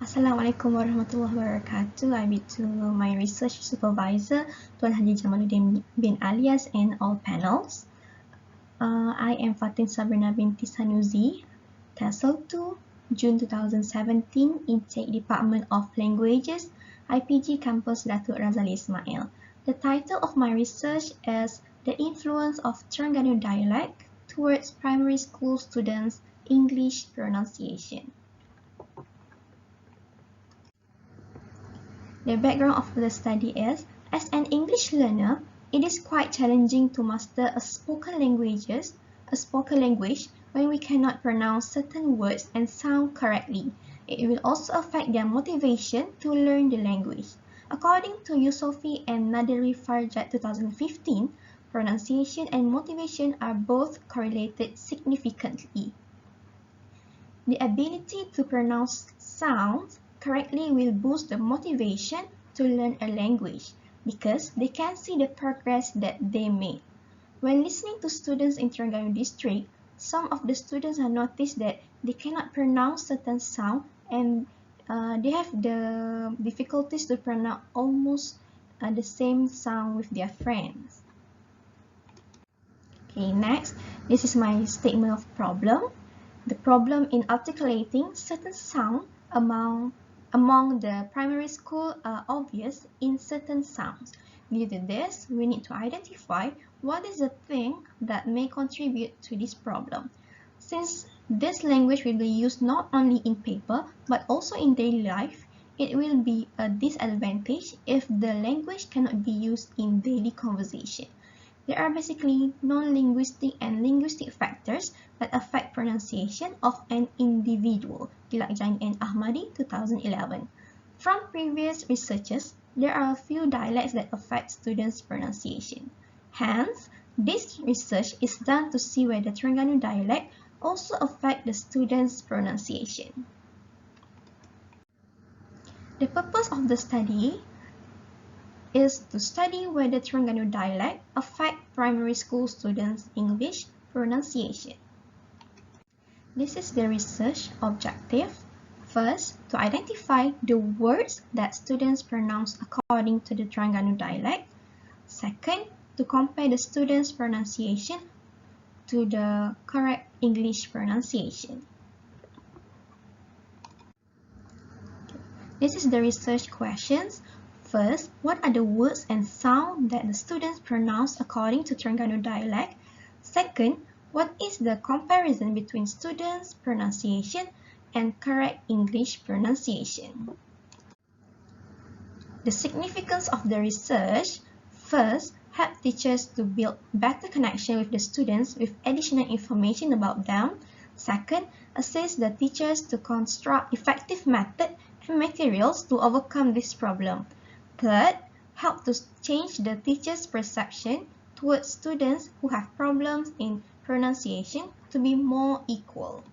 Assalamualaikum warahmatullahi wabarakatuh. I meet to my research supervisor, Tuan Haji Jamaluddin bin Alias, and all panels. I am FATIN SABRINA binti SANUZI, TESOL 2, June 2017, Intake Department of Languages, IPG Campus Datuk Razali Ismail. The title of my research is The Influence of Terengganu Dialect Towards Primary School Students' English Pronunciation. The background of the study is, as an English learner, it is quite challenging to master a spoken language when we cannot pronounce certain words and sound correctly. It will also affect their motivation to learn the language. According to Yusofi and Nadiri Farjat 2015, pronunciation and motivation are both correlated significantly. The ability to pronounce sounds correctly will boost the motivation to learn a language because they can see the progress that they made. When listening to students in Terengganu district, some of the students have noticed that they cannot pronounce certain sound and they have the difficulties to pronounce almost the same sound with their friends. Okay, next, this is my statement of problem. The problem in articulating certain sound among the primary school are obvious in certain sounds. Due to this, we need to identify what is the thing that may contribute to this problem. Since this language will be used not only in paper but also in daily life, it will be a disadvantage if the language cannot be used in daily conversation. There are basically non-linguistic and linguistic factors that affect pronunciation of an individual. Dialect and Ahmadi, 2011. From previous researches, there are a few dialects that affect students' pronunciation. Hence, this research is done to see whether Terengganu dialect also affect the students' pronunciation. The purpose of the study is to study whether Terengganu dialect affect primary school students' English pronunciation. This is the research objective. First, to identify the words that students pronounce according to the Terengganu dialect. Second, to compare the students' pronunciation to the correct English pronunciation. This is the research questions. First, what are the words and sound that the students pronounce according to Terengganu dialect? Second, what is the comparison between students' pronunciation and correct English pronunciation? The significance of the research. First, help teachers to build better connection with the students with additional information about them. Second, assist the teachers to construct effective methods and materials to overcome this problem. Third, help to change the teacher's perception towards students who have problems in pronunciation to be more equal.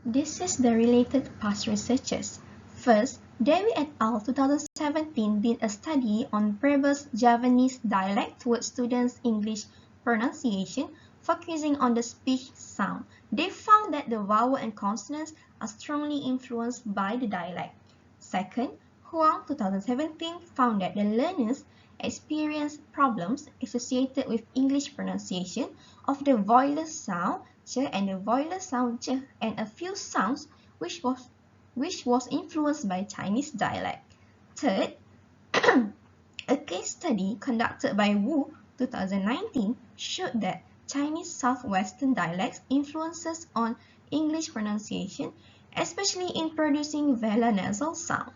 This is the related past researches. First, Dewi et al. 2017 did a study on Preva's Javanese dialect towards students' English pronunciation, focusing on the speech sound. They found that the vowel and consonants are strongly influenced by the dialect. Second, Huang 2017 found that the learners experienced problems associated with English pronunciation of the voiless sound ch and the voiless sound ch and a few sounds which was influenced by Chinese dialect. Third, a case study conducted by Wu 2019 showed that Chinese southwestern dialects influences on English pronunciation, especially in producing velar nasal sound.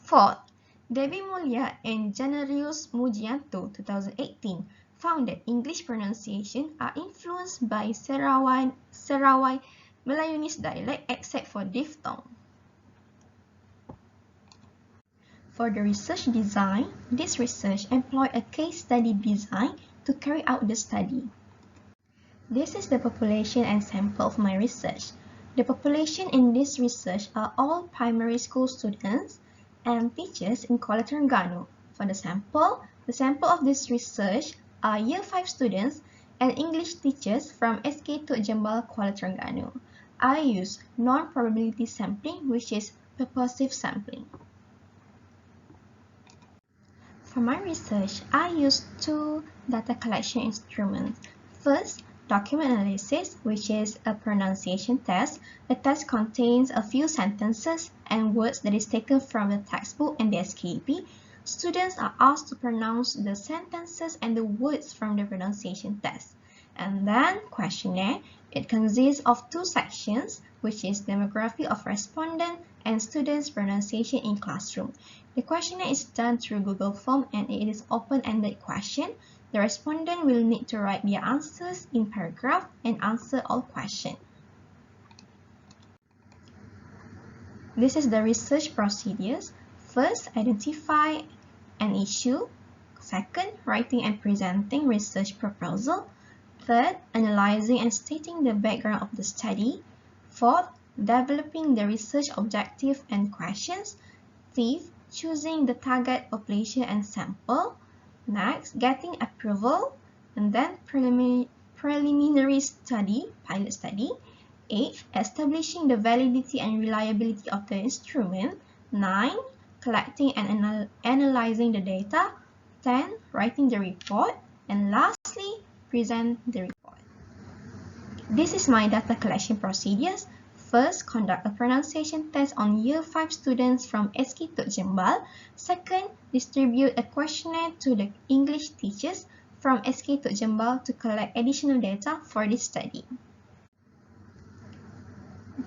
Fourth, Devi Mulya and Janarius Mujianto 2018 found that English pronunciation are influenced by Sarawai Melayunese dialect except for diphthong. For the research design, this research employed a case study design to carry out the study. This is the population and sample of my research. The population in this research are all primary school students and teachers in Kuala Terengganu. For the sample of this research are Year 5 students and English teachers from SK Tok Jembal, Kuala Terengganu. I use non-probability sampling, which is purposive sampling. For my research, I used two data collection instruments. First, document analysis, which is a pronunciation test. The test contains a few sentences and words that is taken from the textbook and the SKP. Students are asked to pronounce the sentences and the words from the pronunciation test. And then questionnaire. It consists of two sections, which is demography of respondent and students' pronunciation in classroom. The questionnaire is done through Google Form and it is open-ended question. The respondent will need to write their answers in paragraph and answer all questions. This is the research procedures. First, identify an issue. Second, writing and presenting research proposal. Third, analyzing and stating the background of the study. Fourth, developing the research objective and questions. Fifth, choosing the target population and sample. Next, getting approval. And then preliminary study, pilot study. 8. Establishing the validity and reliability of the instrument. 9. Collecting and analyzing the data. 10. Writing the report. And lastly, present the report. This is my data collection procedures. First, conduct a pronunciation test on Year 5 students from SK Tok Jembal. Second, distribute a questionnaire to the English teachers from SK Tok Jembal to collect additional data for this study.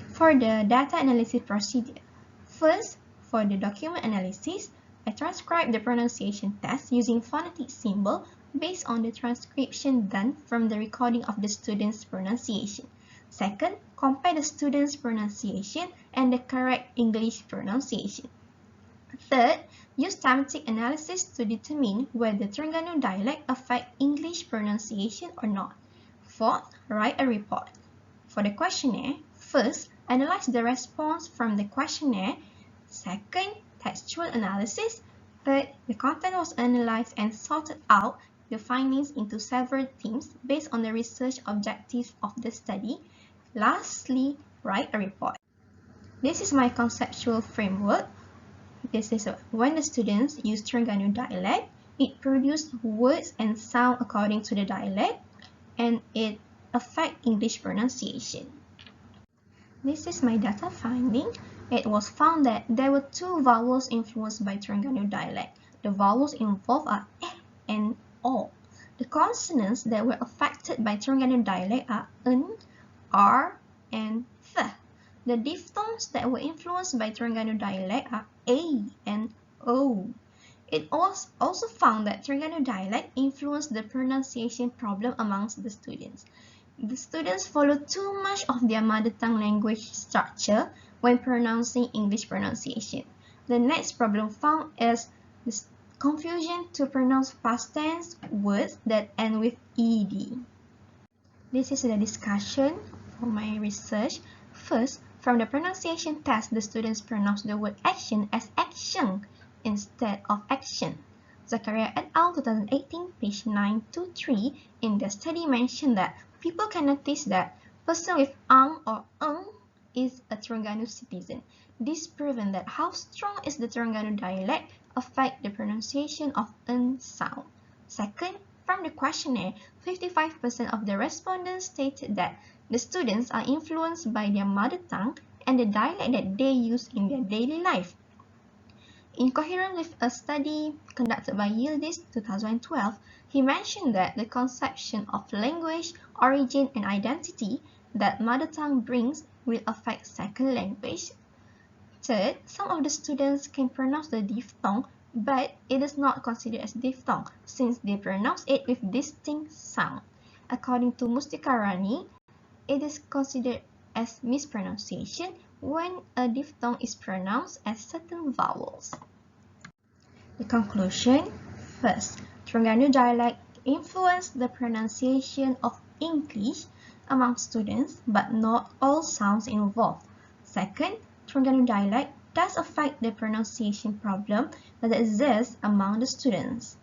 For the data analysis procedure, first, for the document analysis, I transcribe the pronunciation test using phonetic symbol based on the transcription done from the recording of the student's pronunciation. Second, compare the student's pronunciation and the correct English pronunciation. Third, use thematic analysis to determine whether Terengganu dialect affects English pronunciation or not. Fourth, write a report. For the questionnaire, first, analyze the response from the questionnaire. Second, textual analysis. Third, the content was analyzed and sorted out the findings into several themes based on the research objectives of the study. Lastly, write a report. This is my conceptual framework. This is when the students use Terengganu dialect, it produces words and sound according to the dialect, and it affects English pronunciation. This is my data finding. It was found that there were two vowels influenced by Terengganu dialect. The vowels involved are e and o. The consonants that were affected by Terengganu dialect are n, r, and th. The diphthongs that were influenced by Terengganu dialect are a and o. It was also found that Terengganu dialect influenced the pronunciation problem amongst the students. The students follow too much of their mother tongue language structure when pronouncing English pronunciation. The next problem found is the confusion to pronounce past tense words that end with ed. This is the discussion for my research. First, from the pronunciation test, the students pronounce the word action as action instead of action. Zakaria et al. 2018, page 923, in the study mentioned that people can notice that person with or is a Terengganu citizen. This proven that how strong is the Terengganu dialect affect the pronunciation of sound. Second, from the questionnaire, 55% of the respondents stated that the students are influenced by their mother tongue and the dialect that they use in their daily life. In coherence with a study conducted by Yildiz 2012, he mentioned that the conception of language, origin, and identity that mother tongue brings will affect second language. Third, some of the students can pronounce the diphthong, but it is not considered as diphthong since they pronounce it with distinct sound. According to Mustika Rani, it is considered as mispronunciation when a diphthong is pronounced as certain vowels. The conclusion. First, Terengganu dialect influenced the pronunciation of English among students, but not all sounds involved. Second, Terengganu dialect does affect the pronunciation problem that exists among the students.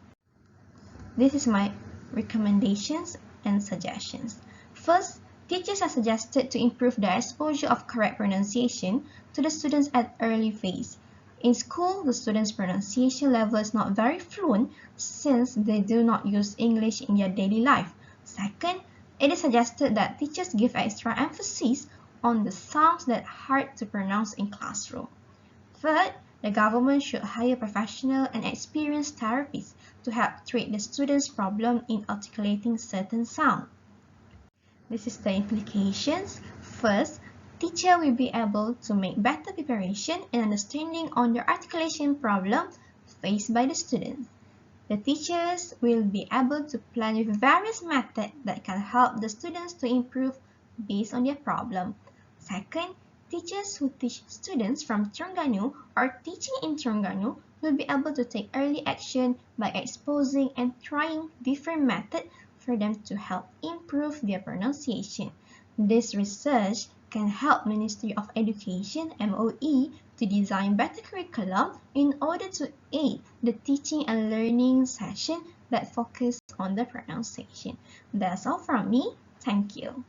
This is my recommendations and suggestions. First, Teachers are suggested to improve the exposure of correct pronunciation to the students at early phase. In school, the students' pronunciation level is not very fluent since they do not use English in their daily life. Second, it is suggested that teachers give extra emphasis on the sounds that are hard to pronounce in classroom. Third, the government should hire professional and experienced therapists to help treat the students' problem in articulating certain sounds. This is the implications. First, teacher will be able to make better preparation and understanding on the articulation problem faced by the students. The teachers will be able to plan with various methods that can help the students to improve based on their problem. Second, teachers who teach students from Terengganu or teaching in Terengganu will be able to take early action by exposing and trying different methods for them to help improve their pronunciation. This research can help Ministry of Education (MOE) to design better curriculum in order to aid the teaching and learning session that focus on the pronunciation. That's all from me. Thank you.